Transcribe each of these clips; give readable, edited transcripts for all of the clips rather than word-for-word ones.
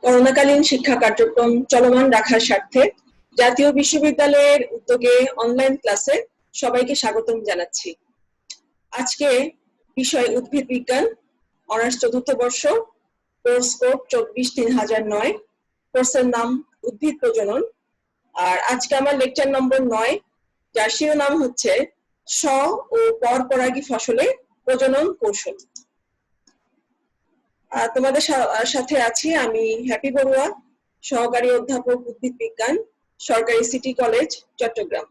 করোনাকালীন শিক্ষা কার্যক্রম চলমান রাখার স্বার্থে জাতীয় বিশ্ববিদ্যালয়ের উদ্যোগে অনলাইন ক্লাসে সবাইকে স্বাগতম জানাচ্ছি। আজকে বিষয় উদ্ভিদ বিজ্ঞান, অনার্স চতুর্থ বর্ষ, কোর্স কোড 24-3009, কোর্সের নাম উদ্ভিদ প্রজনন। আর আজকে আমার লেকচার নম্বর 9, যার শিরোনাম হচ্ছে স্ব ও পরপরাগী ফসলে প্রজনন কৌশল। তোমাদের সাথে আছি আমি হ্যাপি বড়ুয়া, সহকারী অধ্যাপক উদ্ভিদ বিজ্ঞান, সরকারি সিটি কলেজ, চট্টগ্রাম।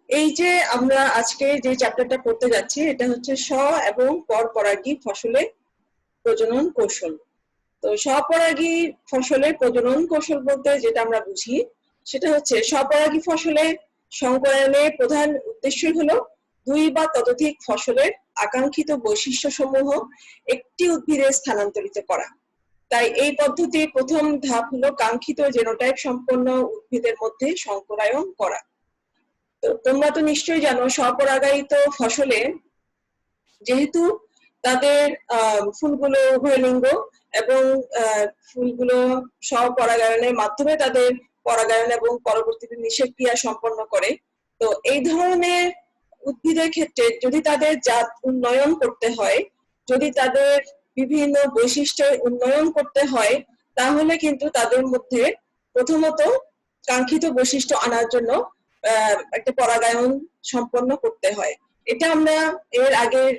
এই যে আমরা আজকে যে চ্যাপ্টারটা পড়তে যাচ্ছি এটা হচ্ছে স্ব এবং পরপরাগী ফসলে প্রজনন কৌশল। তো স্বপরাগী ফসলের প্রজনন কৌশল বলতে যেটা আমরা বুঝি সেটা হচ্ছে স্বপরাগী ফসলে সংকরায়নের প্রধান উদ্দেশ্যই হলো দুই বা ততোধিক ফসলের আকাঙ্ক্ষিত বৈশিষ্ট্য সমূহ একটি উদ্ভিদে স্থানান্তরিত করা। তাই এই পদ্ধতির প্রথম ধাপ হলো কাঙ্ক্ষিত জেনোটাইপ সম্পন্ন উদ্ভিদের মধ্যে সংকরায়ন করা। তো তোমরা তো নিশ্চয়ই জানো স্বপরাগায়িত ফসলে যেহেতু তাদের ফুলগুলো উভয় লিঙ্গ এবং ফুলগুলো স্বপরাগায়নের মাধ্যমে তাদের পরাগায়ন এবং পরবর্তীতে নিষেক্রিয়া সম্পন্ন করে, তো এই ধরনের উদ্ভিদের ক্ষেত্রে যদি তাদের জাত উন্নয়ন করতে হয়, যদি তাদের বিভিন্ন বৈশিষ্ট্যের উন্নয়ন করতে হয়, তাহলে কিন্তু তাদের মধ্যে প্রথমত কাঙ্ক্ষিত বৈশিষ্ট্য আনার জন্য একটা পরাগায়ন সম্পন্ন করতে হয়। এটা আমরা এর আগের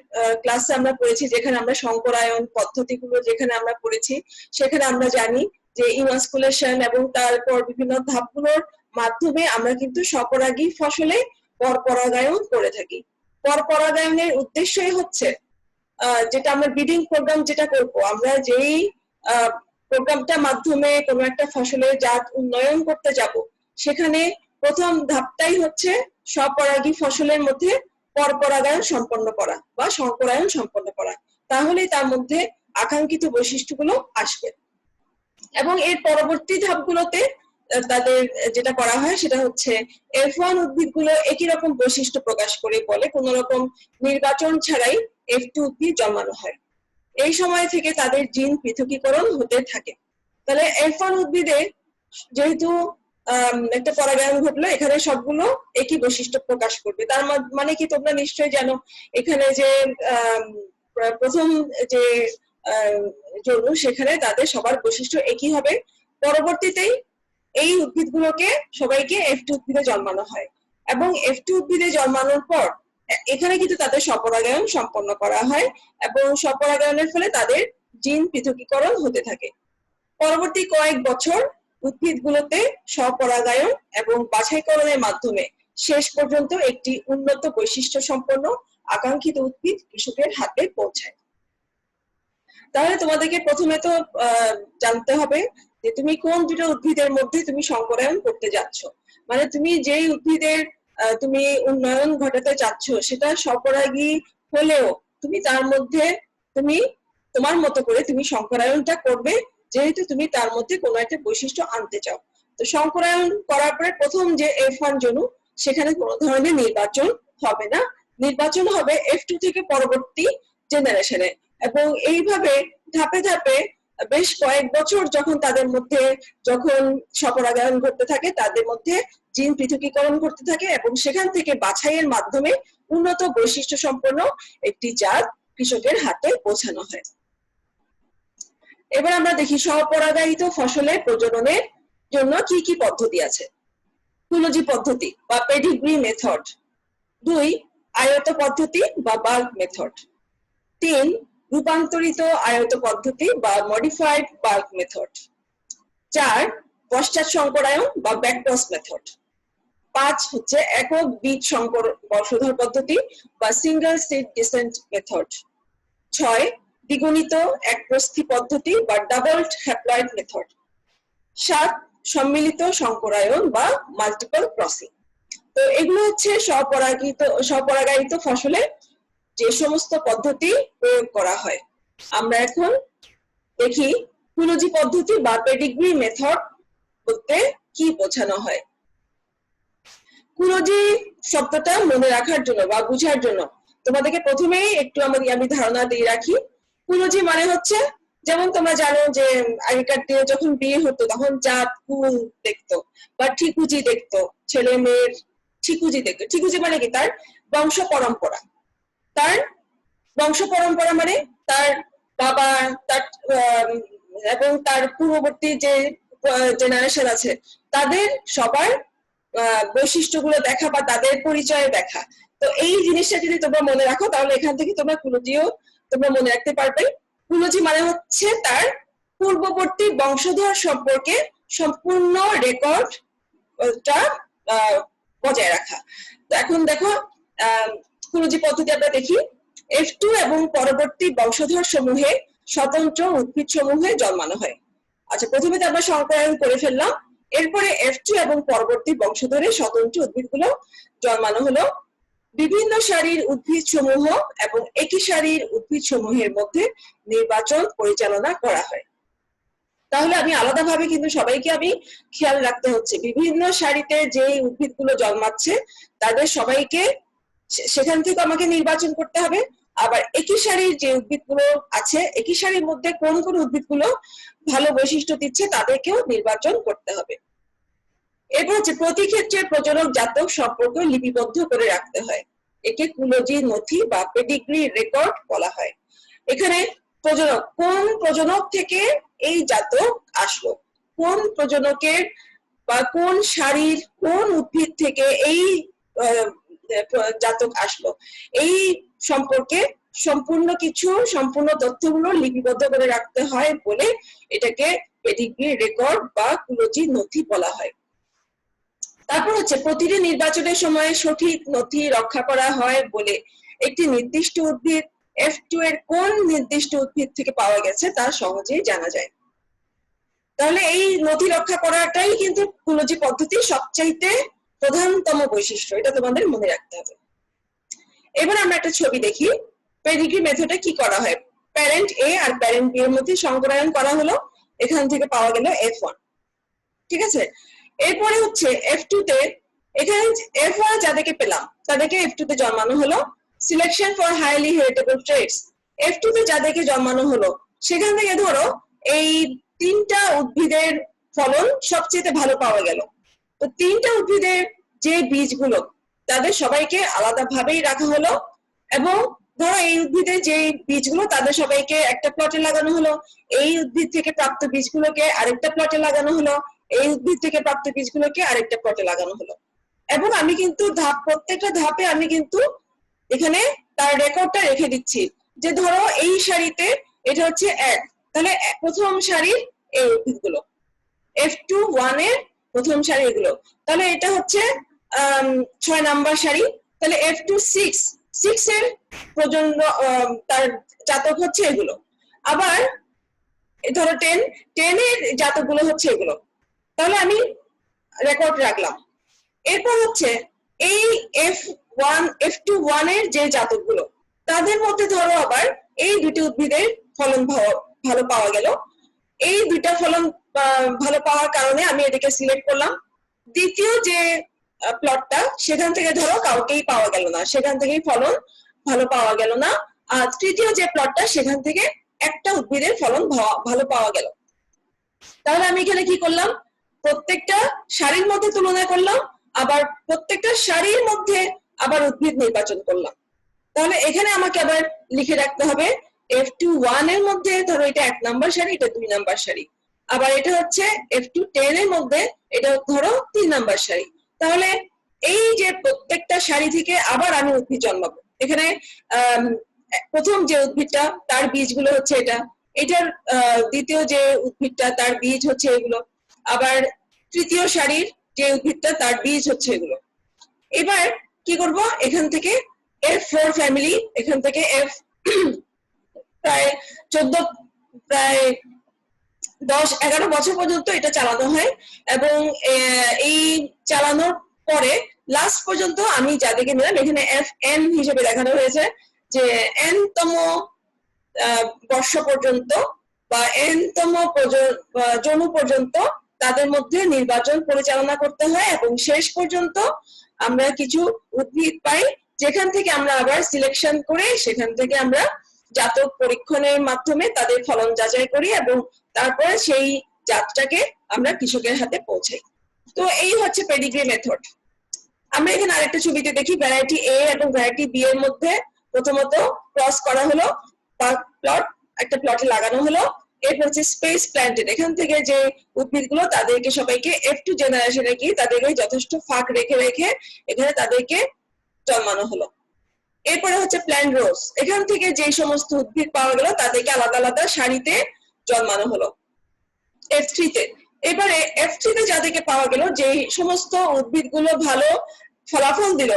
ক্লাসে আমরা পড়েছি, যেখানে আমরা সংকরায়ন পদ্ধতিগুলো যেখানে আমরা পড়েছি সেখানে আমরা জানি যে ইমাস্কুলেশন এবং তারপর বিভিন্ন ধাপগুলোর মাধ্যমে আমরা কিন্তু স্বপরাগী ফসলে পরপরাগায়ন করে থাকি। পরপরাগায়নের উদ্দেশ্যই হচ্ছে যেটা আমরা ব্রিডিং প্রোগ্রাম যেটা করব, আমরা যেই প্রোগ্রামটার মাধ্যমে কোনো একটা ফসলের জাত উন্নয়ন করতে যাব, সেখানে প্রথম ধাপটাই হচ্ছে স্বপরাগী ফসলের মধ্যে পরপরাগায়ন সম্পন্ন করা বা সংকরায়ন সম্পন্ন করা। তাহলেই তার মধ্যে আকাঙ্ক্ষিত বৈশিষ্ট্যগুলো আসবে। এবং এর পরবর্তী ধাপগুলোতে তাদের যেটা করা হয় সেটা হচ্ছে F1 উদ্ভিদগুলো একই রকম বৈশিষ্ট্য প্রকাশ করে বলে কোনো রকম নির্বাচন ছাড়াই F2 উদ্ভিদ জন্মানো হয়। এই সময় থেকে তাদের জিন পৃথকীকরণ হতে থাকে। তাহলে F1 উদ্ভিদে যেহেতু একটা পরাগায়ন ঘটলো, এখানে সবগুলো একই বৈশিষ্ট্য প্রকাশ করবে। তার মানে কি তোমরা নিশ্চয়ই জানো এখানে যে প্রথম যে জন্য সেখানে তাদের সবার বৈশিষ্ট্য একই হবে। পরবর্তীতেই এই উদ্ভিদগুলোকে সবাইকে F2 উদ্ভিদে জন্মানো হয় এবং F2 উদ্ভিদে জন্মানোর পর এখানে কিন্তু তাদের স্বপরাগায়ন সম্পন্ন করা হয় এবং স্বপরাগায়নের ফলে তাদের জিন পৃথকীকরণ হতে থাকে। পরবর্তী কয়েক বছর উদ্ভিদগুলোতে স্বপরাগায়ন এবং বাছাইকরণের মাধ্যমে শেষ পর্যন্ত একটি উন্নত বৈশিষ্ট্য সম্পন্ন আকাঙ্ক্ষিত উদ্ভিদ কৃষকের হাতে পৌঁছায়। তাহলে তোমাদেরকে প্রথমে তো জানতে হবে যে তুমি কোন দুটো উদ্ভিদের মধ্যে তুমি সংকরায়ন করতে যাচ্ছ। মানে তুমি যেই উদ্ভিদের তুমি উন্নয়ন ঘটাতে চাচ্ছ সেটা স্বপরাগী হলেও তুমি তার মধ্যে তুমি তোমার মতো করে তুমি সংকরায়নটা করবে, যেহেতু তুমি তার মধ্যে কোনো একটা বৈশিষ্ট্য আনতে চাও। তো সংকরায়ন করার পরে প্রথম যে F1 জনু, সেখানে কোনো ধরনের নির্বাচন হবে না, নির্বাচন হবে F2 থেকে পরবর্তী জেনারেশনে। এবং এইভাবে ধাপে ধাপে বেশ কয়েক বছর যখন তাদের মধ্যে যখন স্বপরাগায়ন ঘটতে থাকে, তাদের মধ্যে জিন পৃথকীকরণ ঘটতে থাকে এবং সেখান থেকে বাছাইয়ের মাধ্যমে উন্নত বৈশিষ্ট্য সম্পন্ন একটি জাত কৃষকের হাতে পৌঁছানো হয়। এবার আমরা দেখি স্বপরাগায়িত ফসলের প্রজননের জন্য কি কি পদ্ধতি আছে। ফুলজি পদ্ধতি বা পেডিগ্রি মেথড। 2, আয়ত পদ্ধতি বা বাল্ক মেথড। 3, রূপান্তরিত আয়ত পদ্ধতি বা মডিফাইড বাল্ক মেথড। 4, পশ্চাৎ সংকরায়ন বা ব্যাকক্রস মেথড। 5 হচ্ছে একক বীজ সংকর বংশধর পদ্ধতি বা সিঙ্গেল সিড ডিসেন্ট মেথড। 6, দ্বিগুণিত একপ্রস্থি পদ্ধতি বা ডাবলড হ্যাপ্লয়েড মেথড। 7, সম্মিলিত সংকরায়ন বা মাল্টিপল ক্রসিং। তো এগুলো হচ্ছে স্বপরাগায়িত ফসলে যে সমস্ত পদ্ধতি প্রয়োগ করা হয়। আমরা এখন দেখি ফুলজি পদ্ধতি বা পেডিগ্রি মেথড বলতে কি বোঝানো হয়। ফুলজি শব্দটা মনে রাখার জন্য বা বুঝার জন্য তোমাদেরকে প্রথমেই একটু আমি ধারণা দিয়ে রাখি। ফুলজি মানে হচ্ছে যেমন তোমরা জানো যে আগেকার দিনে যখন বিয়ে হতো তখন জাত কুল দেখতো বা ঠিকুজি দেখতো, ছেলে মেয়ের ঠিকুজি দেখতো। ঠিকুজি মানে কি? তার বংশ পরম্পরা। তার বংশ পরম্পরা মানে তার বাবা, তার এবং তার পূর্ববর্তী যে জেনারেশন আছে তাদের সবার বৈশিষ্ট্যগুলো দেখা বা তাদের পরিচয় দেখা। তো এই জিনিসটা যদি তোমরা মনে রাখো তাহলে এখান থেকে তোমরা কুলজিও তোমরা মনে রাখতে পারবে। কুলজি মানে হচ্ছে তার পূর্ববর্তী বংশধর সম্পর্কে সম্পূর্ণ রেকর্ডটা বজায় রাখা। তো এখন দেখো কুলজি পদ্ধতি আমরা দেখি। F2 এবং পরবর্তী বংশধর সমূহে স্বতন্ত্র উদ্ভিদ সমূহে জন্মানো হয়। আচ্ছা, প্রথমে তো আমরা সংকরায়ন করে ফেললাম, এরপরে F2 এবং পরবর্তী বংশধরে স্বতন্ত্র উদ্ভিদগুলো জন্মানো হলো। বিভিন্ন সারির উদ্ভিদ সমূহ এবং একই সারির উদ্ভিদ সমূহের মধ্যে নির্বাচন পরিচালনা করা হয়। তাহলে আমি আলাদাভাবে কিন্তু সবাইকে আমি খেয়াল রাখতে হচ্ছে, বিভিন্ন সারিতে যে উদ্ভিদগুলো জন্মাচ্ছে তাদের সবাইকে সেখান থেকে আমাকে নির্বাচন করতে হবে। আবার একই সারির যে উদ্ভিদগুলো আছে, একই সারির মধ্যে কোন কোন উদ্ভিদগুলো ভালো বৈশিষ্ট্য দিচ্ছে তাদেরকেও নির্বাচন করতে হবে। এরপর হচ্ছে প্রতি ক্ষেত্রে প্রজনক জাতক সম্পর্ক লিপিবদ্ধ করে রাখতে হয়। একে কুলজি নথি বা পেডিগ্রি রেকর্ড বলা হয়। এখানে প্রজনক, কোন প্রজনক থেকে এই জাতক আসলো, কোন প্রজনকের বা কোন সারির কোন উদ্ভিদ থেকে এই জাতক আসলো, এই সম্পর্কে সম্পূর্ণ তথ্যগুলো লিপিবদ্ধ করে রাখতে হয় বলে এটাকে পেডিগ্রি রেকর্ড বা কুলজি নথি বলা হয়। তারপর হচ্ছে প্রতিটি নির্বাচনের সময় সঠিক নথি রক্ষা করা হয় বলে একটি নির্দিষ্ট উদ্ভিদ F2 এর কোন নির্দিষ্ট উদ্ভিদ থেকে পাওয়া গেছে তা সহজেই জানা যায়। তাহলে এই নথি রক্ষা করাটাই কিন্তু কুলজি পদ্ধতির সবচাইতে প্রধানতম বৈশিষ্ট্য, এটা তোমাদের মনে রাখতে হবে। এবার আমরা একটা ছবি দেখি। পেডিগ্রি মেথডে কি করা হয়? প্যারেন্ট এ আর প্যারেন্ট বি এর মধ্যে সংকরায়ন করা হলো, এখান থেকে পাওয়া গেল F1। ঠিক আছে, এরপরে হচ্ছে F2 তে, এখানে F1 যাদেরকে পেলাম তাদেরকে F2 তে জন্মানো হলো। Selection for highly heritable traits, F2 তে যাদেরকে জন্মানো হলো সেখান থেকে ধরো এই তিনটা উদ্ভিদের ফলন সবচেয়ে ভালো পাওয়া গেল। তো তিনটা উদ্ভিদের যে বীজগুলো তাদের সবাইকে আলাদাভাবেই রাখা হলো, এবং ধরো এই উদ্ভিদের যে বীজগুলো তাদের সবাইকে একটা প্লটে লাগানো হলো, এই উদ্ভিদ থেকে প্রাপ্ত বীজগুলোকে আরেকটা প্লটে লাগানো হলো, এই উদ্ভিদ থেকে প্রাপ্ত বীজগুলোকে আরেকটা প্লটে লাগানো হলো। এবং আমি কিন্তু প্রত্যেকটা ধাপে আমি কিন্তু এখানে তার রেকর্ডটা রেখে দিচ্ছি, যে ধরো এই সারিতে এটা হচ্ছে 1, তাহলে প্রথম সারির এই উদ্ভিদগুলো F2-1 এর প্রথম সারি এগুলো, তাহলে এটা হচ্ছে 6 নাম্বার সারি। তাহলে F2-6 এর প্রজন্ম তার জাতক হচ্ছে এগুলো। আবার ধরো 10 এর জাতকগুলো হচ্ছে এগুলো, তাহলে আমি রেকর্ড রাখলাম। এরপর হচ্ছে এই F2-1 এর যে জাতকগুলো তাদের মধ্যে ধরো আবার এই দুটি উদ্ভিদের ফলন ভালো পাওয়া গেল, এই দুইটা ফলন ভালো পাওয়ার কারণে আমি এটাকে সিলেক্ট করলাম। দ্বিতীয় যে প্লটটা সেখান থেকে ধরো কাউকেই পাওয়া গেল না, সেখান থেকেই ফলন ভালো পাওয়া গেল না। আর তৃতীয় যে প্লটটা সেখান থেকে একটা উদ্ভিদের ফলন ভালো পাওয়া গেল। তাহলে আমি এখানে কি করলাম? প্রত্যেকটা সারির মধ্যে তুলনা করলাম, আবার প্রত্যেকটা সারির মধ্যে আবার উদ্ভিদ নির্বাচন করলাম। তাহলে এখানে আমাকে আবার লিখে রাখতে হবে F2-1 এর মধ্যে ধরো এটা 1 নাম্বার সারি, এটা 2 নাম্বার সারি, আবার এটা হচ্ছে F2-10 এর মধ্যে এটা ধরো 3 নাম্বার সারি। তাহলে এই যে প্রত্যেকটা সারি থেকে আবার আমি উদ্ভিদ জন্মাবো। এখানে প্রথম যে উদ্ভিদটা তার বীজগুলো হচ্ছে এটা, এটার দ্বিতীয় যে উদ্ভিদটা তার বীজ হচ্ছে এগুলো, আবার তৃতীয় সারির যে উদ্ভিদটা তার বীজ হচ্ছে এগুলো। এবার কি করব? এখান থেকে F4 ফ্যামিলি, এখান থেকে প্রায় 10-11 বছর পর্যন্ত এটা চালানো হয়, এবং এই চালানোর পরে লাস্ট পর্যন্ত আমি যাদেরকে নিলাম এখানে FN হিসেবে দেখানো হয়েছে, যে N-তম বর্ষ পর্যন্ত বা N-তম জন্ম পর্যন্ত তাদের মধ্যে নির্বাচন পরিচালনা করতে হয়, এবং শেষ পর্যন্ত আমরা কিছু উদ্ভিদ পাই যেখান থেকে আমরা আবার সিলেকশন করে সেখান থেকে আমরা জাতক পরীক্ষণের মাধ্যমে তাদের ফলন যাচাই করি এবং তারপরে সেই জাতটাকে আমরা কৃষকের হাতে পৌঁছাই। তো এই হচ্ছে পেডিগ্রি মেথড। আমরা এখানে আরেকটা ছবিতে দেখি ভ্যারাইটি এ এবং ভ্যারাইটি বি এর মধ্যে প্রথমত ক্রস করা হলো, প্লট একটা প্লটে লাগানো হলো। এরপর হচ্ছে স্পেস প্ল্যান্টেড, এখান থেকে যে উদ্ভিদগুলো তাদেরকে সবাইকে F2 জেনারেশনে কি তাদেরকে যথেষ্ট ফাঁক রেখে রেখে এখানে তাদেরকে জন্মানো হলো। এরপরে হচ্ছে প্ল্যান্ট রোজ, এখান থেকে যে সমস্ত উদ্ভিদ পাওয়া গেল তাদেরকে আলাদা আলাদা সারিতে জন্মানো হলো F3 তে। এবারে F3 তে যাদেরকে পাওয়া গেল, যে সমস্ত উদ্ভিদগুলো ভালো ফলাফল দিল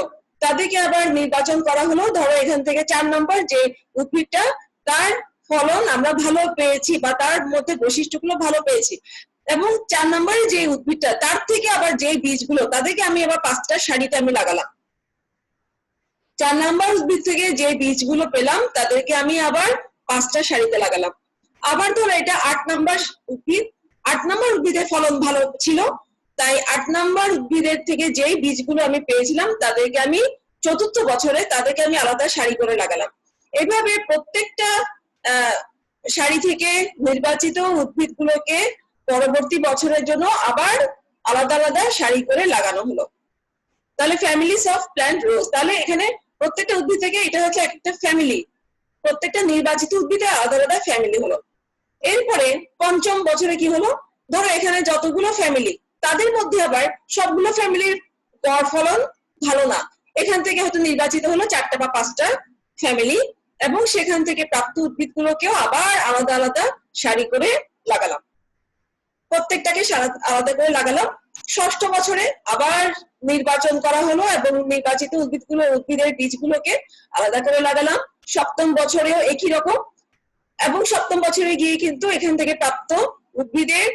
তাদেরকে আবার নির্বাচন করা হলো। ধরো এখান থেকে 4 নম্বর যে উদ্ভিদটা তার ফলন আমরা ভালো পেয়েছি বা তার মধ্যে বৈশিষ্ট্যগুলো ভালো পেয়েছি, এবং 4 নম্বরে যে উদ্ভিদটা তার থেকে আবার যে বীজগুলো তাদেরকে আমি আবার 5টা সারিতে আমি লাগালাম। 4 নম্বর উদ্ভিদ থেকে যে বীজগুলো পেলাম তাদেরকে আমি আবার 5টা সারিতে লাগালাম। আবার ধরো এটা 8 নম্বর উদ্ভিদ, 8 নম্বর উদ্ভিদের ফলন ভালো ছিল, তাই 8 নম্বর উদ্ভিদের থেকে যেই বীজগুলো আমি পেয়েছিলাম তাদেরকে আমি 4র্থ বছরে তাদেরকে আমি আলাদা সারি করে লাগালাম। এভাবে প্রত্যেকটা সারি থেকে নির্বাচিত উদ্ভিদগুলোকে পরবর্তী বছরের জন্য আবার আলাদা আলাদা সারি করে লাগানো হলো। তাহলে ফ্যামিলিস অফ প্ল্যান্ট রোজ, তাহলে এখানে প্রত্যেকটা উদ্ভিদ থেকে এটা হচ্ছে একটা ফ্যামিলি, প্রত্যেকটা নির্বাচিত উদ্ভিদে আলাদা আলাদা ফ্যামিলি হলো। এরপরে 5ম বছরে কি হলো, ধরো এখানে যতগুলো ফ্যামিলি তাদের মধ্যে আবার সবগুলো ফ্যামিলির গড় ফলন ভালো না, এখান থেকে হয়তো নির্বাচিত হলো 4টা বা 5টা ফ্যামিলি এবং সেখান থেকে প্রাপ্ত উদ্ভিদগুলোকেও আবার আলাদা আলাদা সারি করে লাগালাম, প্রত্যেকটাকে আলাদা করে লাগালাম। 6ষ্ঠ বছরে আবার নির্বাচন করা হলো এবং নির্বাচিত উদ্ভিদের বীজগুলোকে আলাদা করে লাগালাম। 7ম বছরেও একই রকম, এবং 7ম বছরে গিয়ে কিন্তু এখান থেকে প্রাপ্ত উদ্ভিদের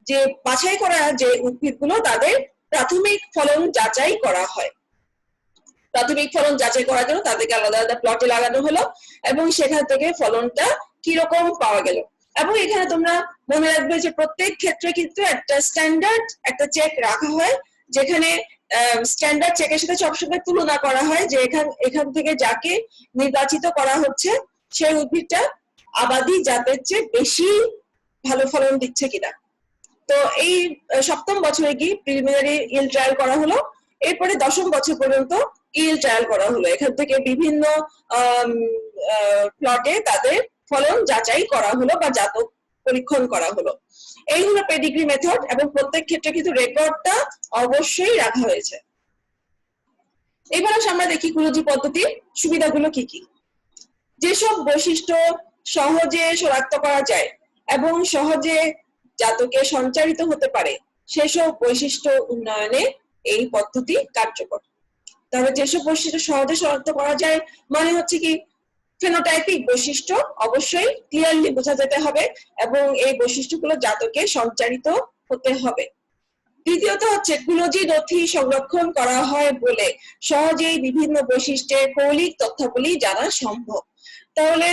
যে বাছাই করা যে উদ্ভিদগুলো তাদের প্রাথমিক ফলন যাচাই করা হয়। প্রাথমিক ফলন যাচাই করার জন্য তাদেরকে আলাদা আলাদা প্লটে লাগানো হলো এবং সেখান থেকে ফলনটা কিরকম পাওয়া গেল। এবং এখানে তোমরা মনে রাখবে যে প্রত্যেক ক্ষেত্রে কিন্তু একটা স্ট্যান্ডার্ড একটা চেক রাখা হয়, যেখানে স্ট্যান্ডার্ড চেকের সাথে সবসময় তুলনা করা হয় যে এখান থেকে যাকে নির্বাচিত করা হচ্ছে সেই উদ্ভিদটা আবাদি জাতের চেয়ে বেশি ভালো ফলন দিচ্ছে কিনা। তো এই 7ম বছরে গিয়ে প্রিলিমিনারি ইল ট্রায়াল করা হলো, এরপরে 10ম বছর পর্যন্ত ইল ট্রায়াল করা হলো। এখান থেকে বিভিন্ন প্লটে তাদের ফলন যাচাই করা হলো বা জাতক পরীক্ষণ করা হলো। এই হলো পেডিগ্রি মেথড, এবং প্রত্যেক ক্ষেত্রে কিন্তু রেকর্ডটা অবশ্যই রাখা হয়েছে। এবার আমরা দেখি কুলজি পদ্ধতির সুবিধাগুলো কি কি। যেসব বৈশিষ্ট্য সহজে শনাক্ত করা যায় এবং সহজে জাতকে সঞ্চারিত হতে পারে সেসব বৈশিষ্ট্য উন্নয়নে এই পদ্ধতি কার্যকর। তবে যেসব বৈশিষ্ট্য সহজে শনাক্ত করা যায় মানে হচ্ছে কি ফেনোটাইপিক বৈশিষ্ট্য অবশ্যই ক্লিয়ারলি বোঝা যেতে হবে এবং এই বৈশিষ্ট্যগুলো জাতকে সঞ্চারিত হতে হবে। দ্বিতীয়ত হচ্ছে কুলজি নথি সংরক্ষণ করা হয় বলে সহজেই বিভিন্ন বৈশিষ্ট্যের মৌলিক তথ্যাবলী জানা সম্ভব। তাহলে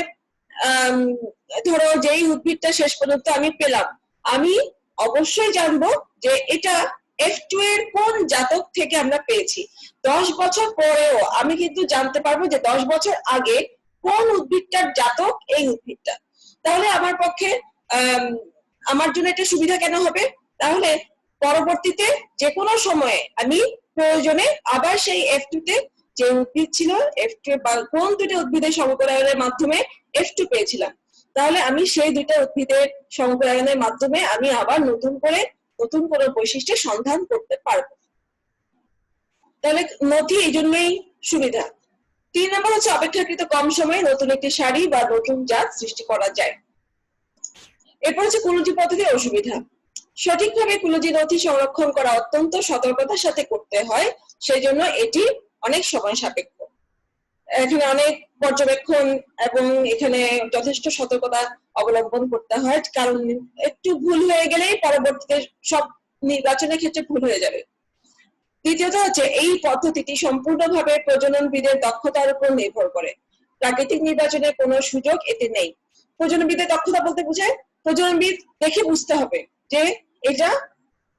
ধরো যেই উদ্ভিদটা শেষ পর্যন্ত আমি পেলাম, আমি অবশ্যই জানবো যে এটা F2 এর কোন জাতক থেকে আমরা পেয়েছি। 10 বছর পরেও আমি কিন্তু জানতে পারবো যে 10 বছর আগে কোন উদ্ভিদটার জাতক এই উদ্ভিদটা। তাহলে আমার পক্ষে আমার জন্য এটা সুবিধা কেন হবে, তাহলে পরবর্তীতে যে কোনো সময়ে আমি প্রয়োজনে আবার সেই F2 তে যে উদ্ভিদ ছিল F2 বা কোন দুটো উদ্ভিদের সমপরায়নের মাধ্যমে F2 পেয়েছিলাম, তাহলে আমি সেই দুটো উদ্ভিদের সমপরায়নের মাধ্যমে আমি আবার নতুন কোনো বৈশিষ্ট্যের সন্ধান করতে পারবো। তাহলে নথি এই জন্যই সুবিধা। 3 নম্বর হচ্ছে অপেক্ষাকৃত কম সময়ে নতুন একটি সারি বা নতুন জাত সৃষ্টি করা যায়। এরপর হচ্ছে কুলজি পদ্ধতির অসুবিধা। সঠিকভাবে কুলজি নথি সংরক্ষণ করা অত্যন্ত সতর্কতার সাথে করতে হয়, সেই জন্য এটি অনেক সময় সাপেক্ষ। এখানে অনেক পর্যবেক্ষণ এবং এখানে যথেষ্ট সতর্কতা অবলম্বন করতে হয়, কারণ একটু ভুল হয়ে গেলেই পরবর্তীতে সব নির্বাচনের ক্ষেত্রে ভুল হয়ে যাবে। দ্বিতীয়ত হচ্ছে এই পদ্ধতিটি সম্পূর্ণভাবে প্রজননবিদের দক্ষতার উপর নির্ভর করে, প্রাকৃতিক নির্বাচনের কোনো সুযোগ এতে নেই। প্রজননবিদের দক্ষতা বলতে বোঝায় প্রজননবিদ দেখে বুঝতে হবে যে এটা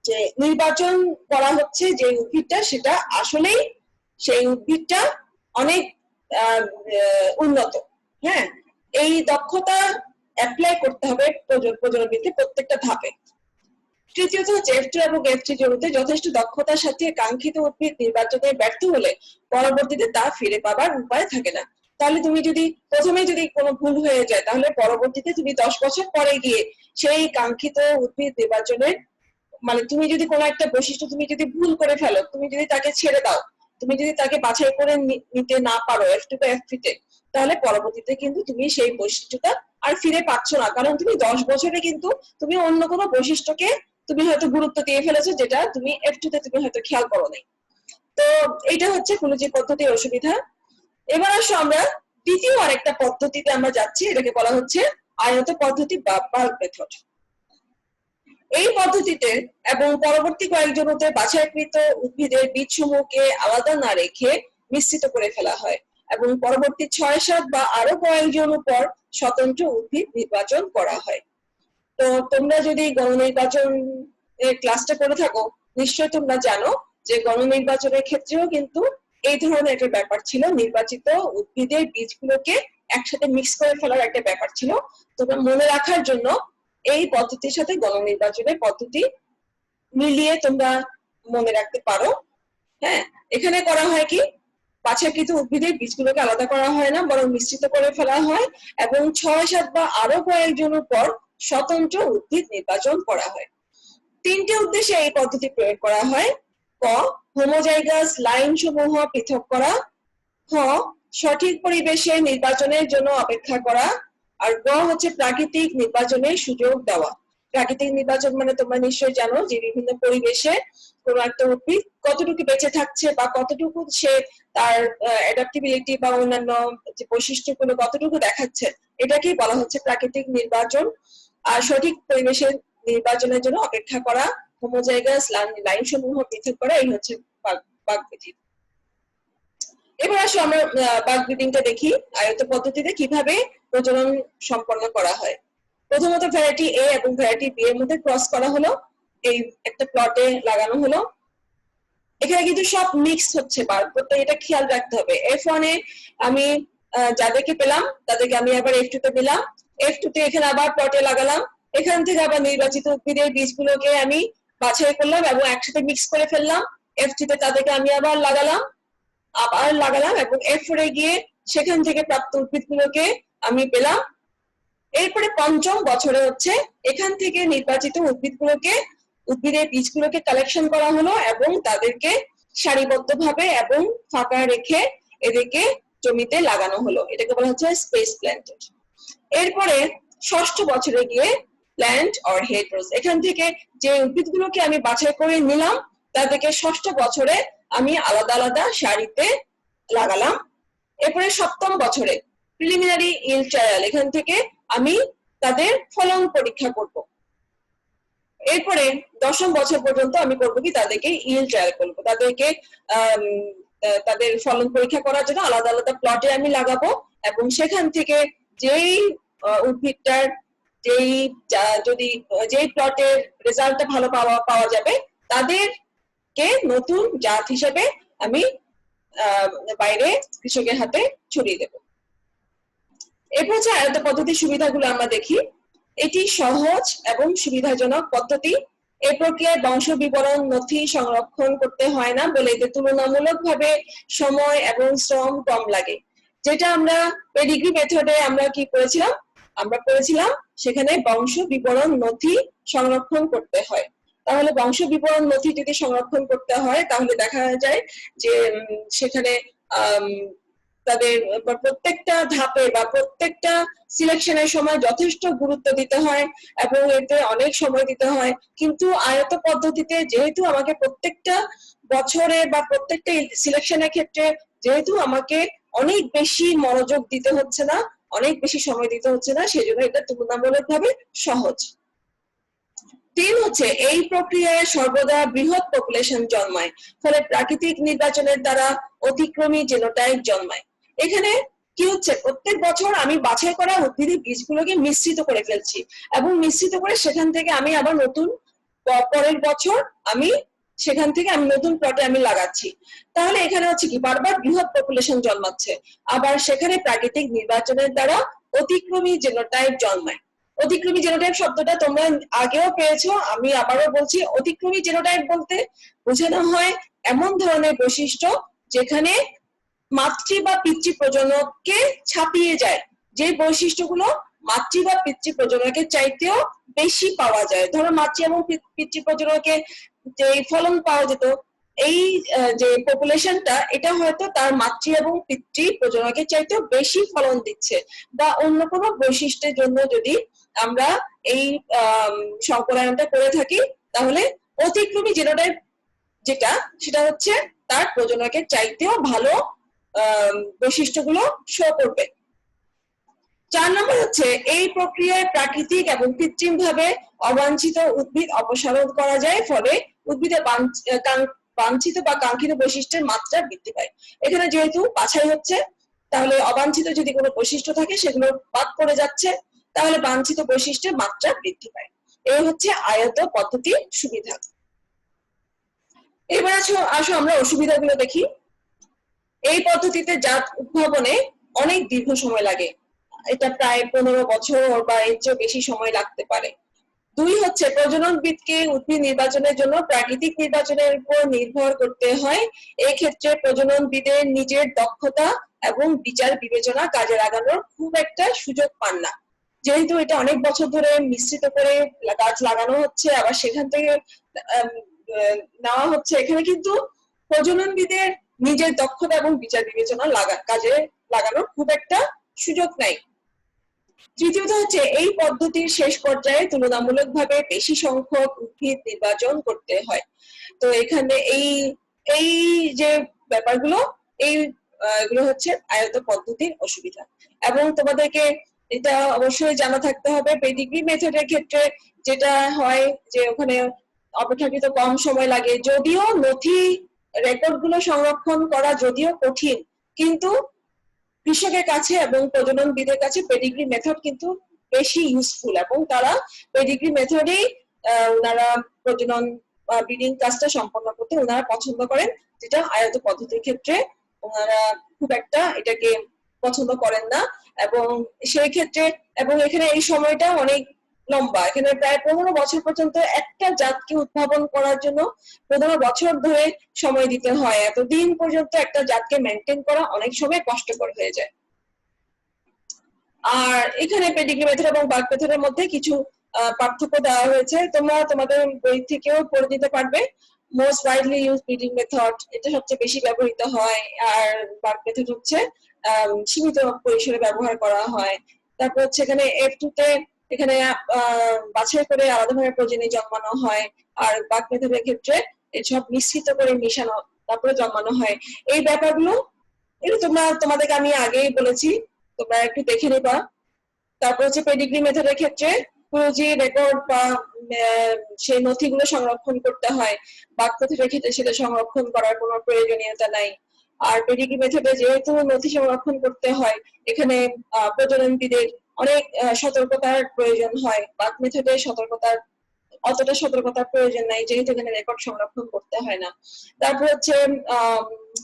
যে নির্বাচন করা হচ্ছে যে উদ্ভিদটা সেটা আসলেই সেই উদ্ভিদটা অনেক উন্নত। হ্যাঁ, এই দক্ষতা অ্যাপ্লাই করতে হবে প্রজনন বৃদ্ধির প্রত্যেকটা ধাপে। তৃতীয়ত হচ্ছে F2 এবং F3 জমিতে যথেষ্ট দক্ষতার সাথে কাঙ্ক্ষিত উদ্ভিদ নির্বাচনে ব্যর্থ হলে পরবর্তীতে তা ফিরে পাবার উপায় থাকে না। তাহলে তুমি যদি প্রথমে যদি কোনো ভুল হয়ে যায়, তাহলে পরবর্তীতে তুমি 10 বছর পরে গিয়ে সেই কাঙ্ক্ষিত উদ্ভিদ নির্বাচনের মানে তুমি যদি কোনো একটা বৈশিষ্ট্য তুমি যদি ভুল করে ফেলো, তুমি যদি তাকে ছেড়ে দাও, তুমি যদি তাকে বাছাই করে নিতে না পারো F2 বা F3 তে, তাহলে পরবর্তীতে কিন্তু তুমি সেই বৈশিষ্ট্যটা আর ফিরে পাচ্ছ না, কারণ তুমি 10 বছরে কিন্তু তুমি অন্য কোনো বৈশিষ্ট্যকে তুমি হয়তো গুরুত্ব দিয়ে ফেলেছো, যেটা তুমি F2 তে তুমি হয়তো খেয়াল করো নাই। তো এটা হচ্ছে কুলুজি পদ্ধতির অসুবিধা। এবার আসো আমরা দ্বিতীয় আরেকটা পদ্ধতিতে আমরা যাচ্ছি, এটাকে বলা হচ্ছে আয়ত পদ্ধতি বা বাল্ক মেথড। এই পদ্ধতিতে এবং পরবর্তী কয়েকজনতে বাছাইকৃত উদ্ভিদের বীজসমূহকে আলাদা না রেখে মিশ্রিত করে ফেলা হয় এবং পরবর্তী 6-7 বা আরো কয়েকজন উপর স্বতন্ত্র উদ্ভিদ নির্বাচন করা হয়। তো তোমরা যদি গণনির্বাচন ক্লাসটা করে থাকো, নিশ্চয়ই তোমরা জানো যে গণনির্বাচনের ক্ষেত্রেও কিন্তু এই ধরনের একটা ব্যাপার ছিল, নির্বাচিত উদ্ভিদের বীজগুলোকে একসাথে মিক্স করে ফেলার একটা ব্যাপার ছিল। তোমরা মনে রাখার জন্য এই পদ্ধতির সাথে গণনির্বাচনের পদ্ধতি মিলিয়ে তোমরা মনে রাখতে পারো। হ্যাঁ, এখানে করা হয় কি, বাছাইকৃত উদ্ভিদের বীজগুলোকে আলাদা করা হয় না, বরং মিশ্রিত করে ফেলা হয় এবং 6-7 বা আরো কয়েকজন উপর স্বতন্ত্র উদ্ভিদ নির্বাচন করা হয়। 3টে উদ্দেশ্যে এই পদ্ধতি প্রয়োগ করা হয়। ক, হোমোজাইগাস লাইন সমূহ পৃথক করা। খ, সঠিক পরিবেশে নির্বাচনের জন্য অপেক্ষা করা। আর গ হচ্ছে প্রাকৃতিক নির্বাচনের সুযোগ দেওয়া। প্রাকৃতিক নির্বাচন মানে তোমরা নিশ্চয়ই জানো যে বিভিন্ন পরিবেশে কোন একটা উদ্ভিদ কতটুকু বেঁচে থাকছে বা কতটুকু সে তার অ্যাডাপ্টিবিলিটি বা অন্যান্য যে বৈশিষ্ট্যগুলো কতটুকু দেখাচ্ছে, এটাকেই বলা হচ্ছে প্রাকৃতিক নির্বাচন। আর সঠিক পরিবেশে নির্বাচনের জন্য অপেক্ষা করা, হোমোজাইগাস লাইন সমূহ পৃথক করা, এই হচ্ছে বাল্ক বিধি। এবার আসো আমরা বাল্ক ব্রিডিংটা দেখি আয়ত পদ্ধতিতে কিভাবে প্রজনন সম্পন্ন করা হয়। প্রথমত ভ্যারাইটি এ এবং ভ্যারাইটি বি এর মধ্যে ক্রস করা হলো, এই একটা প্লটে লাগানো হলো। এখানে কিন্তু সব মিক্স হচ্ছে, বারবার এটা খেয়াল রাখতে হবে। F1 এ আমি যাদেরকে পেলাম তাদেরকে আমি আবার F2 তে পেলাম, F2 তে এখানে আবার প্লটে লাগালাম, এখান থেকে আবার নির্বাচিত উদ্ভিদের বীজগুলোকে আমি বাছাই করলাম এবং একসাথে মিক্স করে ফেললাম। F3 তে তাদেরকে আমি আবার লাগালাম এবং F4 এ গিয়ে সেখান থেকে প্রাপ্ত উদ্ভিদগুলোকে আমি পেলাম। এরপরে পঞ্চম বছরে হচ্ছে এখান থেকে নির্বাচিত উদ্ভিদের বীজগুলোকে কালেকশন করা হলো এবং তাদেরকে সারিবদ্ধভাবে এবং ফাঁকা রেখে এদেরকে জমিতে লাগানো হলো, এটাকে বলা হচ্ছে স্পেস প্ল্যান্টেড। এরপরে ষষ্ঠ বছরে গিয়ে প্ল্যান্ট অর হেডরোজ, এখান থেকে যে উদ্ভিদগুলোকে আমি বাছাই করে নিলাম তাদেরকে ষষ্ঠ বছরে আমি আলাদা আলাদা সারিতে লাগালাম। এরপরে সপ্তম বছরে প্রিলিমিনারি ইল্ড ট্রায়াল, এখান থেকে আমি তাদের ফলন পরীক্ষা করব। এরপরে দশম বছর পর্যন্ত আমি করব কি, তাদেরকে ইল্ড ট্রায়াল করব, তাদেরকে তাদের ফলন পরীক্ষা করার জন্য আলাদা আলাদা প্লটে আমি লাগাবো এবং সেখান থেকে যেই উদ্ভিদটার যেই প্লটের রেজাল্টটা ভালো পাওয়া যাবে তাদেরকে নতুন জাত হিসেবে আমি বাইরে কৃষকের হাতে ছড়িয়ে দেব। এরপর হচ্ছে আয়ত পদ্ধতির সুবিধাগুলো আমরা দেখি। এটি সহজ এবং সুবিধাজনক পদ্ধতি। এই প্রক্রিয়ায় বংশ বিবরণ নথি সংরক্ষণ করতে হয় না বলে এতে তুলনামূলকভাবে সময় এবং শ্রম কম লাগে। যেটা আমরা পেডিগ্রি মেথডে আমরা কি করেছিলাম, আমরা করেছিলাম সেখানে বংশ বিবরণ নথি সংরক্ষণ করতে হয়। তাহলে বংশ বিবরণ নথি যদি সংরক্ষণ করতে হয় তাহলে দেখা যায় যে সেখানে তাদের প্রত্যেকটা ধাপে বা প্রত্যেকটা সিলেকশনের সময় যথেষ্ট গুরুত্ব দিতে হয় এবং এতে অনেক সময় দিতে হয়। কিন্তু আয়ত পদ্ধতিতে যেহেতু আমাকে প্রত্যেকটা বছরে বা প্রত্যেকটা সিলেকশনের ক্ষেত্রে যেহেতু আমাকে অনেক বেশি মনোযোগ দিতে হচ্ছে না, অনেক বেশি সময় দিতে হচ্ছে না, সেজন্য এটা তুলনামূলকভাবে সহজ। 3 হচ্ছে এই প্রক্রিয়ায় সর্বদা বৃহৎ পপুলেশন জন্মায়, ফলে প্রাকৃতিক নির্বাচনের দ্বারা অতিক্রমী জিনোটাইপ জন্মায়। এখানে কি হচ্ছে, প্রত্যেক বছর আমি বাছাই করা উদ্ভিদের বীজগুলোকে মিশ্রিত করে ফেলছি এবং মিশ্রিত করে সেখান থেকে আমি আবার নতুন পরের বছর আমি সেখান থেকে আমি নতুন প্লটে আমি লাগাচ্ছি। তাহলে এখানে হচ্ছে কি বারবার বৃহৎ পপুলেশন জন্মাচ্ছে, আবার সেখানে প্রাকৃতিক নির্বাচনের দ্বারা অতিক্রমী জেনোটাইপ জন্মায়। অতিক্রমী জেনোটাইপ শব্দটা তোমরা আগেও পেয়েছো, আমি আবারও বলছি, অতিক্রমী জেনোটাইপ বলতে বোঝানো হয় এমন ধরনের বৈশিষ্ট্য যেখানে মাতৃ বা পিতৃ প্রজনককে ছাপিয়ে যায়, যে বৈশিষ্ট্যগুলো মাতৃ বা পিতৃ প্রজনকের চাইতেও বেশি পাওয়া যায়। ধরো মাতৃ এবং পিতৃ প্রজনকে যে ফলন পাওয়া যেত, এই যে পপুলেশনটা, এটা হয়তো তার মাতৃ এবং পিতৃ প্রজনকের চাইতেও বেশি ফলন দিচ্ছে, বা অন্য কোনো বৈশিষ্ট্যের জন্য যদি আমরা এই সংকরায়নটা করে থাকি, তাহলে অতিক্রমী জেনোটাইপ যেটা, সেটা হচ্ছে তার প্রজনকের চাইতেও ভালো বৈশিষ্ট্যগুলো শো করবে। 4 নম্বর হচ্ছে এই প্রক্রিয়ায় প্রাকৃতিক এবং কৃত্রিম ভাবে অবাঞ্ছিত উদ্ভিদ অপসারণ করা যায়, ফলে উদ্ভিদের বাঞ্ছিত বা কাঙ্ক্ষিত বৈশিষ্ট্যের মাত্রা বৃদ্ধি পায়। এখানে যেহেতু বাছাই হচ্ছে, তাহলে অবাঞ্ছিত যদি কোনো বৈশিষ্ট্য থাকে সেগুলো বাদ পড়ে যাচ্ছে, তাহলে বাঞ্ছিত বৈশিষ্ট্যের মাত্রা বৃদ্ধি পায়। এই হচ্ছে আয়ত পদ্ধতির সুবিধা। এবার আসো আমরা অসুবিধাগুলো দেখি। এই পদ্ধতিতে জাত উদ্ভাবনে অনেক দীর্ঘ সময় লাগে, এটা প্রায় 15 বছর বা এর চেয়ে বেশি সময় লাগতে পারে। 2 হচ্ছে প্রজননবিদকে উদ্ভিদ নির্বাচনের জন্য প্রাকৃতিক নির্বাচনের উপর নির্ভর করতে হয়। এই ক্ষেত্রে প্রজননবিদের নিজের দক্ষতা এবং বিচার বিবেচনা কাজে লাগানোর খুব একটা সুযোগ পান না, যেহেতু এটা অনেক বছর ধরে মিশ্রিত করে গাছ লাগানো হচ্ছে, আবার সেখান থেকে নেওয়া হচ্ছে। এখানে কিন্তু প্রজননবিদের নিজের দক্ষতা এবং বিচার বিবেচনা কাজে লাগানোর খুব একটা সুযোগ নাই। তৃতীয়ত হচ্ছে এই পদ্ধতির শেষ পর্যায়ে তুলনামূলকভাবে বেশি সংখ্যক উদ্ভিদ নির্বাচন করতে হয়। তো এখানে এই যে ব্যাপারগুলো, এগুলো হচ্ছে আয়ত পদ্ধতির অসুবিধা। এবং তোমাদেরকে এটা অবশ্যই জানা থাকতে হবে, পেডিগ্রি মেথডের ক্ষেত্রে যেটা হয় যে ওখানে অপেক্ষাকৃত কম সময় লাগে, যদিও নথি রেকর্ডগুলো সংরক্ষণ করা যদিও কঠিন, কিন্তু কৃষকের কাছে এবং প্রজননবিদের কাছে পেডিগ্রি মেথড কিন্তু বেশি ইউজফুল, এবং তারা পেডিগ্রি মেথডেই ওনারা প্রজনন বা ব্রিডিং কাজটা সম্পন্ন করতে ওনারা পছন্দ করেন, যেটা আয়ত পদ্ধতির ক্ষেত্রে ওনারা খুব একটা এটাকে পছন্দ করেন না। এবং সেই ক্ষেত্রে, এবং এখানে এই সময়টা অনেক লম্বা, এখানে প্রায় 15 বছর পর্যন্ত একটা জাতকে উদ্ভাবন করার জন্য 15 বছর ধরে সময় দিতে হয়। এতদিন পর্যন্ত একটা জাতকে মেনটেন করা অনেক সময় কষ্টকর হয়ে যায়। আর এখানে পেডিগ্রি মেথড এবং বার্ক মেথডের মধ্যে কিছু পার্থক্য দেওয়া হয়েছে, তোমরা তোমাদের বই থেকেও পড়ে নিতে পারবে। Most widely use breeding method, এটা সবচেয়ে বেশি ব্যবহৃত হয়, আর বার্ক মেথড হচ্ছে সীমিত পরিসরে ব্যবহার করা হয়। তারপর হচ্ছে এখানে F2 তে এখানে বাছাই করে আলাদাভাবে প্রজননী জন্মানো হয়, আর বার্ক মেথডের ক্ষেত্রে এসব মিশ্রিত করে মিশানো তারপরে জন্মানো হয়। এই ব্যাপারগুলো এটা তোমাদেরকে আমি আগেই বলেছি, তোমরা একটু দেখে নিবা। তারপর হচ্ছে পেডিগ্রি মেথডের ক্ষেত্রে পুরোজি রেকর্ড বা সেই নথিগুলো সংরক্ষণ করতে হয়, বার্ক মেথডের ক্ষেত্রে সেটা সংরক্ষণ করার কোনো প্রয়োজনীয়তা নাই। আর পেডিগ্রি মেথডে যেহেতু নথি সংরক্ষণ করতে হয়, এখানে প্রজননবিদের অনেক সতর্কতার প্রয়োজন হয়। বার্ক মেথডে অতটা সতর্কতার প্রয়োজন নাই, যেহেতু এখানে রেকর্ড সংরক্ষণ করতে হয় না। তারপর হচ্ছে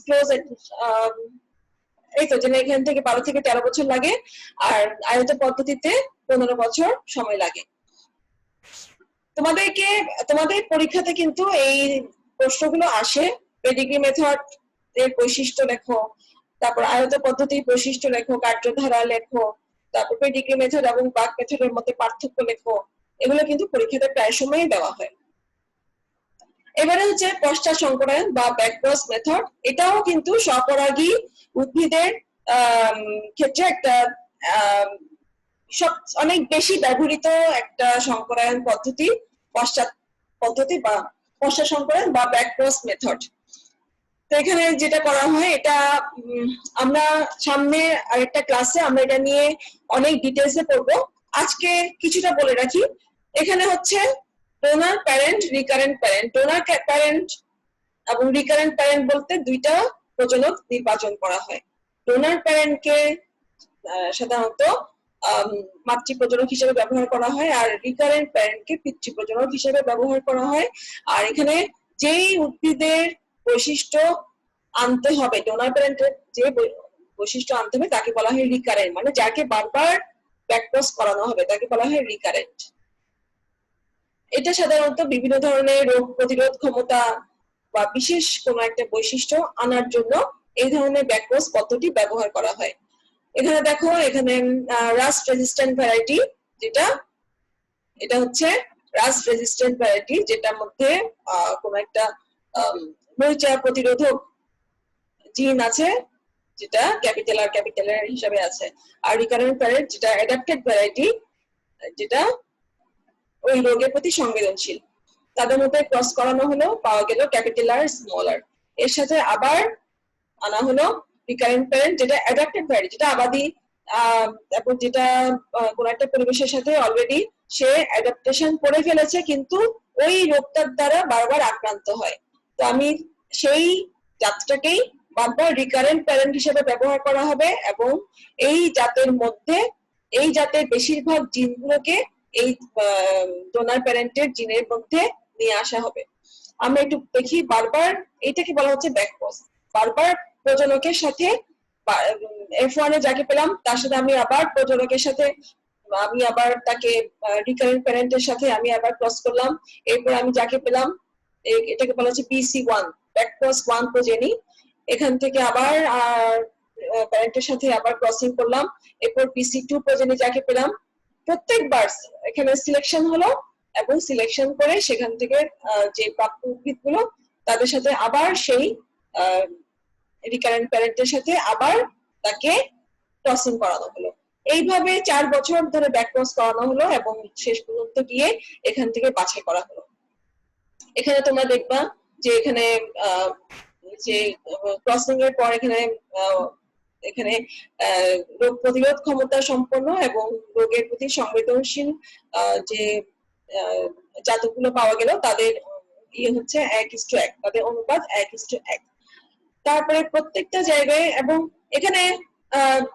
ক্লোজ এই তো যে এখান থেকে 12 থেকে 13 বছর লাগে, আর আয়ত পদ্ধতিতে 15 বছর সময় লাগে। তোমাদের পরীক্ষাতে কিন্তু এই প্রশ্নগুলো আসে, পেডিগ্রি মেথড এর বৈশিষ্ট্য লেখো, তারপর আয়ত পদ্ধতির বৈশিষ্ট্য লেখো, কার্যধারা লেখো, তারপর পেডিগ্রি মেথড এবং বার্ক মেথডের মধ্যে পার্থক্য লেখো। এগুলো কিন্তু পরীক্ষাতে প্রায় সময়ই দেওয়া হয়। এবারে হচ্ছে পশ্চাৎ সংকরায়ন বা ব্যাকক্রস মেথড, এটাও কিন্তু স্বপরাগী উদ্ভিদের ক্ষেত্রে একটা অনেক বেশি ব্যবহৃত একটা সংকরায়ন পদ্ধতি, পশ্চাৎ পদ্ধতি বা পশ্চাৎ সংকরায়ন বা ব্যাকক্রস মেথড। তো এখানে যেটা করা হয়, এটা আমরা সামনে আরেকটা ক্লাসে আমরা এটা নিয়ে অনেক ডিটেইলসে পড়বো, আজকে কিছুটা বলে রাখি। এখানে হচ্ছে donor parent, recurrent parent. Donor parent এবং রিকারেন্ট প্যারেন্ট বলতে দুইটা প্রজনক নির্বাচন করা হয়। ডোনার প্যারেন্টকে সাধারণত মাতৃ প্রজনক হিসেবে ব্যবহার করা হয়, আর রিকারেন্ট প্যারেন্টকে পিতৃ প্রজনক হিসেবে ব্যবহার করা হয়। আর এখানে যেই উদ্ভিদের বৈশিষ্ট্য আনতে হবে, ডোনার প্যারেন্টের যে বৈশিষ্ট্য আনতে হবে তাকে বলা হয় রিকারেন্ট, মানে যাকে বারবার ব্যাকক্রস করানো হবে, তাকে বলা হয় রিকারেন্ট। এটা সাধারণত বিভিন্ন ধরনের রোগ প্রতিরোধ ক্ষমতা বা বিশেষ কোনো একটা বৈশিষ্ট্য আনার জন্য এই ধরনের ব্যাকক্রস পদ্ধতি ব্যবহার করা হয়। এখানে দেখো, এখানে রাস্ট রেজিস্ট্যান্ট ভ্যারাইটি, যেটা এটা হচ্ছে রাস্ট রেজিস্ট্যান্ট ভ্যারাইটি, যেটার মধ্যে কোন একটা মরিচা প্রতিরোধক জিন আছে, যেটা ক্যাপিটাল হিসাবে আছে। আর রিকারেন্ট ভ্যারাইটি যেটা অ্যাডাপ্টেড ভ্যারাইটি, যেটা ওই রোগের প্রতি সংবেদনশীল। তাদের মধ্যে ক্রস করানো হলো, পাওয়া গেল ক্যাপিটাল আর স্মল আর। এর সাথে আবার আনা হলো রিকারেন্ট প্যারেন্ট, যেটা অ্যাডাপ্টেড ভ্যারাইটি, যেটা আবাদি, তারপর যেটা কোন একটা পরিবেশের সাথে অলরেডি সে অ্যাডাপ্টেশন করে ফেলেছে, কিন্তু ওই রোগটার দ্বারা বারবার আক্রান্ত হয়। তো আমি সেই জাতটাকেই বারবার রিকারেন্ট প্যারেন্ট হিসেবে ব্যবহার করা হবে, এবং এই জাতের মধ্যে এই জাতের বেশিরভাগ জিনগুলোকে এই ডোনার প্যারেন্টের জিনের মধ্যে নিয়ে আসা হবে। আমরা একটু দেখি, বারবার এইটাকে বলা হচ্ছে ব্যাকক্রস। বারবার প্রজনকের সাথে F1 এ যাকে পেলাম তার সাথে আমি আবার প্রজনকের সাথে আমি আবার তাকে রিকারেন্ট প্যারেন্টের সাথে আমি আবার ক্রস করলাম। এরপর আমি যাকে পেলাম এটাকে বলা হচ্ছে PC1, ব্যাকক্রস 1 প্রজেনি। এখান থেকে আবার প্যারেন্টের সাথে আবার ক্রসিং করলাম। এরপর PC2 প্রজেনি যাকে পেলাম। প্রত্যেকবার এখানে সিলেকশন হলো, এবং সিলেকশন করে সেখান থেকে যে প্রাপ্ত উদ্ভিদগুলো তাদের সাথে আবার সেই রিকারেন্ট প্যারেন্টের সাথে আবার তাকে ক্রসিং করানো হলো। এইভাবে 4 বছর ধরে ব্যাকক্রস করানো হলো, এবং শেষ পর্যন্ত গিয়ে এখান থেকে বাছাই করা হলো। এখানে তোমরা দেখবা যে এখানে যে ক্রসিং এর পর এখানে রোগ প্রতিরোধ ক্ষমতা সম্পন্ন এবং রোগের প্রতি সংবেদনশীল যে জাতগুলো পাওয়া গেল, তাদের ইয়ে হচ্ছে 1:1, তাদের অনুপাত 1:1। তারপরে প্রত্যেকটা জায়গায়, এবং এখানে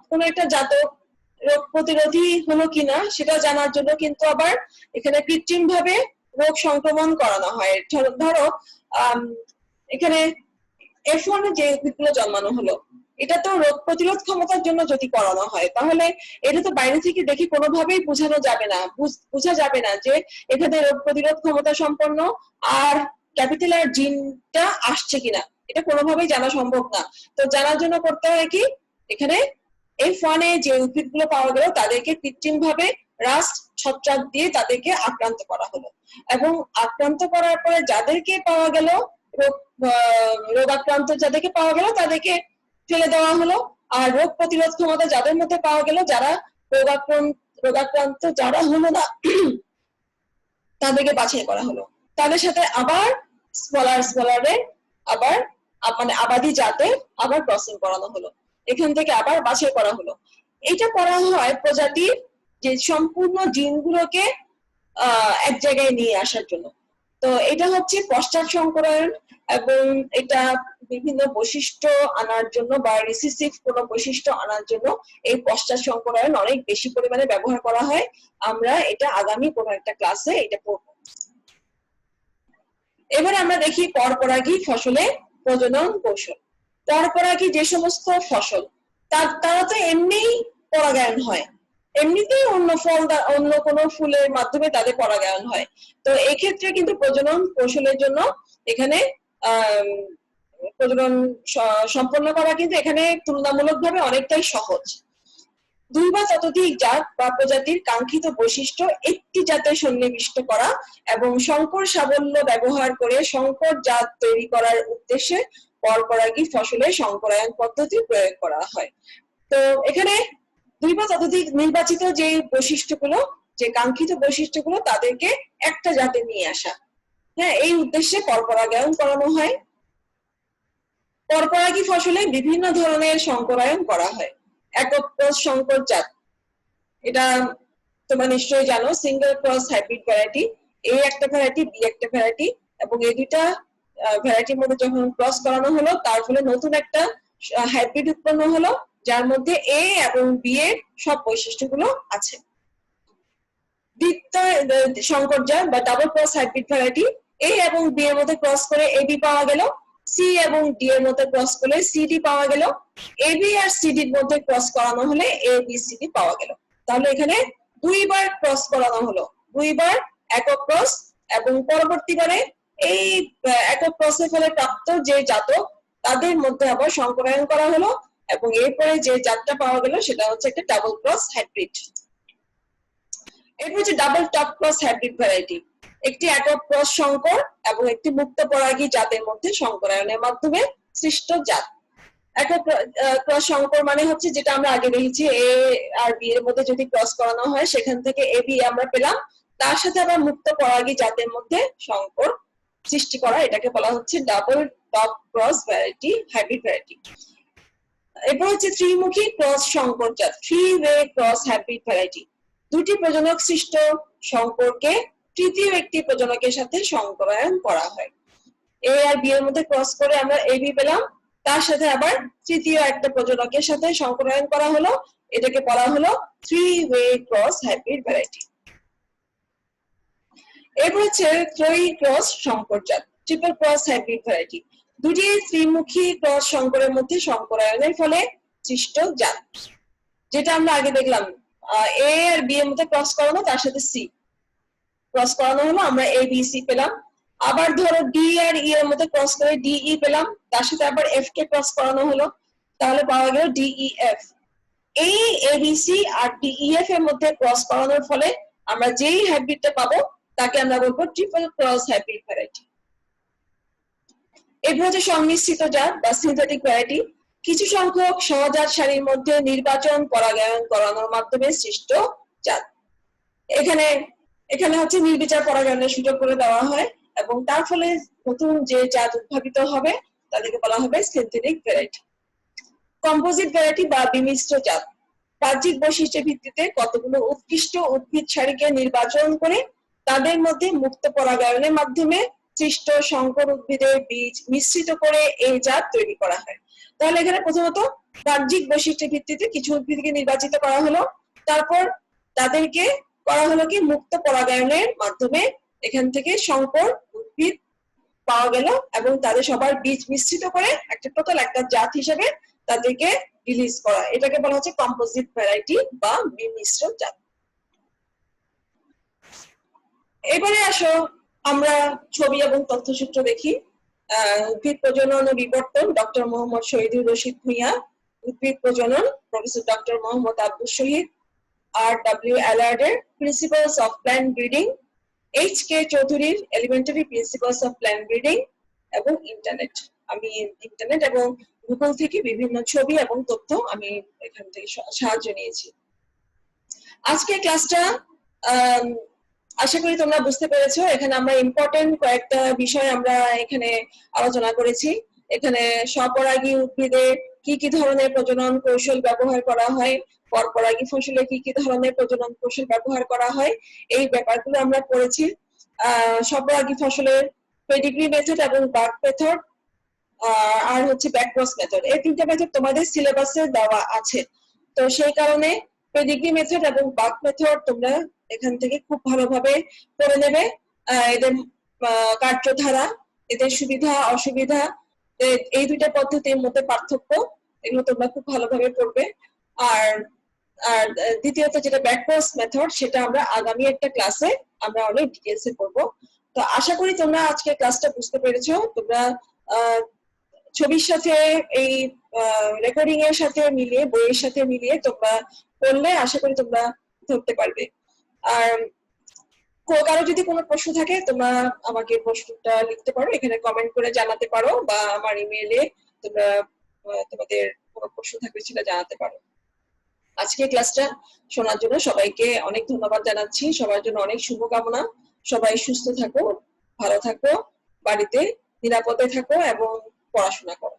কোন একটা জাতক রোগ প্রতিরোধী হলো কিনা সেটা জানার জন্য কিন্তু আবার এখানে কৃত্রিম ভাবে রোগ সংক্রমণ করানো হয়। ধরো এখানে F1 এ যে উদ্ভিদগুলো জন্মানো হলো, এটা তো রোগ প্রতিরোধ ক্ষমতার জন্য যদি করানো হয়, তাহলে এটা তো বাইরে থেকে দেখে কোনোভাবেই বোঝা যাবে না যে এখানে রোগ প্রতিরোধ ক্ষমতা সম্পন্ন আর ক্যাপিটাল আর জিনটা আসছে কিনা, এটা কোনোভাবেই জানা সম্ভব না। তো জানার জন্য করতে হয় কি, এখানে F1 এ যে উদ্ভিদগুলো পাওয়া গেল তাদেরকে কৃত্রিম ভাবে রাস্ট ছত্রাক দিয়ে তাদেরকে আক্রান্ত করা হলো, এবং আক্রান্ত করার পরে যাদেরকে পাওয়া গেল রোগাক্রান্ত যাদেরকে পাওয়া গেল তাদেরকে ফেলে দেওয়া হলো, আর রোগ প্রতিরোধ ক্ষমতা যাদের মধ্যে পাওয়া গেল, যারা রোগাক্রান্ত যারা হলো না তাদেরকে বাছাই করা হলো। তাদের সাথে আবার স্মলারে আবার মানে আবাদি জাতে আবার ক্রসিং করানো হলো, এখান থেকে আবার বাছাই করা হলো। এটা করা হয় প্রজাতির যে সম্পূর্ণ জিনগুলোকে এক জায়গায় নিয়ে আসার জন্য। তো এটা হচ্ছে পশ্চাৎ সংকরায়ন, এবং এটা বিভিন্ন বৈশিষ্ট্য আনার জন্য বা রিসিসিভ কোনো বৈশিষ্ট্য আনার জন্য এই পশ্চাৎ সংকরায়ন অনেক বেশি পরিমাণে ব্যবহার করা হয়। আমরা এটা আগামী কোনো একটা ক্লাসে এটা পড়ব। এবার আমরা দেখি পরপরাগী ফসলে প্রজনন কৌশল। পরপরাগী যে সমস্ত ফসল তারা তো এমনিই পরাগায়ন হয়, এমনিতেই অন্য কোনো ফুলের মাধ্যমে তাদের পরাগায়ন হয়। তো এই ক্ষেত্রে কিন্তু প্রজনন কৌশলের জন্য এখানে প্রজনন সম্পন্ন করা কিন্তু এখানে তুলনামূলকভাবে অনেকটাই সহজ। 2 বা ততোধিক জাত বা প্রজাতির কাঙ্ক্ষিত বৈশিষ্ট্য একটি জাতে সন্নিবিষ্ট করা এবং সংকর সাবল্য ব্যবহার করে সংকর জাত তৈরি করার উদ্দেশ্যে পরপরাগী ফসলে সংকরায়ন পদ্ধতি প্রয়োগ করা হয়। তো এখানে 2 বা ততোধিক নির্বাচিত যে বৈশিষ্ট্যগুলো, যে কাঙ্ক্ষিত বৈশিষ্ট্যগুলো, তাদেরকে একটা জাতে নিয়ে আসা, হ্যাঁ, এই উদ্দেশ্যে পরপরাগায়ন করানো হয়। পরপরাগী ফসলে বিভিন্ন ধরনের সংকরায়ন করা হয়। একক ক্রস সংকর জাত, এটা তোমরা নিশ্চয়ই জানো, সিঙ্গেল ক্রস হাইব্রিড ভ্যারাইটি, এ একটা ভ্যারাইটি, বি একটা ভ্যারাইটি, এবং এই দুইটা ভ্যারাইটির মধ্যে যখন ক্রস করানো হলো তার ফলে নতুন একটা হাইব্রিড উৎপন্ন হলো, যার মধ্যে এ এবং বি এর সব বৈশিষ্ট্যগুলো আছে। দ্বিতীয় সংকর জাত বা ডাবল ক্রস হাইব্রিড ভ্যারাইটি, এ এবং বি এর মধ্যে ক্রস করে এবি পাওয়া গেল, সি এবং ডি এর মধ্যে ক্রস করলে সিডি পাওয়া গেল, এবি আর সিডি এর মধ্যে ক্রস করানো হলে এবিসিডি পাওয়া গেল। তাহলে এখানে দুইবার ক্রস করানো হলো, দুইবার একক ক্রস, এবং পরবর্তীবারে এই একক ক্রসের ফলে প্রাপ্ত যে জাতক তাদের মধ্যে আবার সংকরায়ন করা হলো, এবং এরপরে যে জাতটা পাওয়া গেল সেটা হচ্ছে একটা ডাবল ক্রস হাইব্রিড। এরপর হচ্ছে double top cross hybrid variety, একটি একক ক্রস সংকর এবং একটি মুক্ত পরাগী জাতের মধ্যে সংকরায়নের মাধ্যমে সৃষ্ট জাত। একক ক্রস সংকর মানে হচ্ছে যেটা আমরা আগে দেখেছি এ আর বি এর মধ্যে যদি ক্রস করানো হয় সেখান থেকে এ বি আমরা পেলাম, তার সাথে আবার মুক্ত পরাগী জাতের মধ্যে সংকর সৃষ্টি করা, এটাকে বলা হচ্ছে double top cross variety hybrid variety. এরপর হচ্ছে ত্রিমুখী ক্রস সংকর জাত, three way cross hybrid variety, দুটি প্রজনক সৃষ্ট সংকরকে তৃতীয় একটি প্রজনকের সাথে সংকরায়ন করা হয়। এ আর বি এর মধ্যে ক্রস করে আমরা এ বি পেলাম, তার সাথে আবার তৃতীয় একটা প্রজনকের সাথে সংকরায়ন করা হলো, এটাকে বলা হলো three way cross hybrid variety. এরপর হচ্ছে ত্রয়ী ক্রস সংকর জাত, ট্রিপল ক্রস হাইব্রিড ভ্যারাইটি, দুটি ত্রিমুখী ক্রস সংকরের মধ্যে সংকরায়নের ফলে সৃষ্ট জাত। যেটা আমরা আগে দেখলাম এ আর বি এর মধ্যে ক্রস করানো, তার সাথে সি ক্রস করানো হলো, আমরা এ বি সি পেলাম। আবার ধরো ডি আর ই এর মধ্যে ক্রস করে ডি ই পেলাম, তার সাথে আবার এফ কে ক্রস করানো হলো, তাহলে পাওয়া গেল ডি ই এফ। এই A B C R D E F এর মধ্যে ক্রস করানোর ফলে আমরা যেই হাইব্রিডটা পাবো তাকে আমরা বলবো ট্রিপল ক্রস হাইব্রিড ভ্যারাইটি। এরপর হচ্ছে সংমিশ্রিত জাত বা সিনথেটিক ভ্যারাইটি, কিছু সংখ্যক সহজাত সারির মধ্যে নির্বাচন পরাগায়ন করানোর মাধ্যমে সৃষ্ট জাত। এখানে এখানে হচ্ছে নির্বিচার পরাগায়নের সুযোগ করে দেওয়া হয় এবং তার ফলে নতুন যে জাত উদ্ভাবিত হবে তাদেরকে বলা হবে সিনথেটিক ভ্যারাইটি। কম্পোজিট ভ্যারাইটি বা বিমিশ্র জাত, বাহ্যিক বৈশিষ্ট্যের ভিত্তিতে কতগুলো উৎকৃষ্ট উদ্ভিদ সারিকে নির্বাচন করে তাদের মধ্যে মুক্ত পরাগায়নের মাধ্যমে সৃষ্ট সংকর উদ্ভিদের বীজ মিশ্রিত করে এই জাত তৈরি করা হয়। তাহলে এখানে প্রথমত বাহ্যিক বৈশিষ্ট্যের ভিত্তিতে কিছু উদ্ভিদকে নির্বাচিত করা হলো, তারপর তাদেরকে করা হলো কি মুক্ত পরাগায়নের মাধ্যমে এখান থেকে সংকর উদ্ভিদ পাওয়া গেল এবং তাদের সবার বীজ মিশ্রিত করে একটা টোটাল একটা জাত হিসেবে তাদেরকে রিলিজ করা, এটাকে বলা হচ্ছে কম্পোজিট ভ্যারাইটি বা বিমিশ্র জাত। এবারে আসো আমরা ছবি এবং তথ্যসূত্র দেখি। উদ্ভিদ প্রজনন ও বিবর্তন ডক্টর মোহাম্মদ শহীদুর রশিদ ভূঁইয়া, উদ্ভিদ প্রজনন professor doctor Mohammad Abdul Shahid, R W অ্যালার্ডের principles of plant breeding, H K চৌধুরীর elementary principles of plant breeding, এবং ইন্টারনেট। আমি ইন্টারনেট এবং গুগল থেকে বিভিন্ন ছবি এবং তথ্য আমি এখান থেকে সাহায্য নিয়েছি। আজকে ক্লাসটা আশা করি তোমরা বুঝতে পেরেছো। এখানে আমরা ইম্পর্টেন্ট কয়েকটা বিষয় আমরা এখানে আলোচনা করেছি। এখানে স্বপরাগী উদ্ভিদে কি কি ধরনের প্রজনন কৌশল ব্যবহার করা হয়, পরপরাগী ফসলে কি কি ধরনের প্রজনন কৌশল ব্যবহার করা হয়, এই ব্যাপারগুলো আমরা পড়েছি। স্বপরাগী ফসলের পেডিগ্রি মেথড এবং বার্ক মেথড আর হচ্ছে ব্যাকক্রস মেথড, এই তিনটা মেথড তোমাদের সিলেবাসে দেওয়া আছে। তো সেই কারণে পেডিগ্রি মেথড এবং বার্ক মেথড তোমরা এখান থেকে খুব ভালোভাবে পড়ে নেবে। এদের কার্যধারা, এদের সুবিধা অসুবিধা, এই দুইটা পদ্ধতির মধ্যে পার্থক্য, এগুলো তোমরা খুব ভালোভাবে পড়বে। আর আর দ্বিতীয়ত যেটা ব্যাকক্রস মেথড, সেটা আমরা আগামী একটা ক্লাসে আমরা অনেক ডিটেইলসে পড়বো। তো আশা করি তোমরা আজকে ক্লাসটা বুঝতে পেরেছো। তোমরা ছবির সাথে এই রেকর্ডিং এর সাথে মিলিয়ে, বইয়ের সাথে মিলিয়ে তোমরা পড়লে আশা করি তোমরা ধরতে পারবে। আর কারো যদি কোনো প্রশ্ন থাকে তোমরা আমাকে প্রশ্নটা লিখতে পারো, এখানে কমেন্ট করে জানাতে পারো, বা আমার ইমেইলে তোমরা তোমাদের কোনো প্রশ্ন থাকলে সেটা জানাতে পারো। আজকে ক্লাসটা শোনার জন্য সবাইকে অনেক ধন্যবাদ জানাচ্ছি। সবার জন্য অনেক শুভকামনা। সবাই সুস্থ থাকো, ভালো থাকো, বাড়িতে নিরাপদে থাকো এবং পড়াশোনা করো।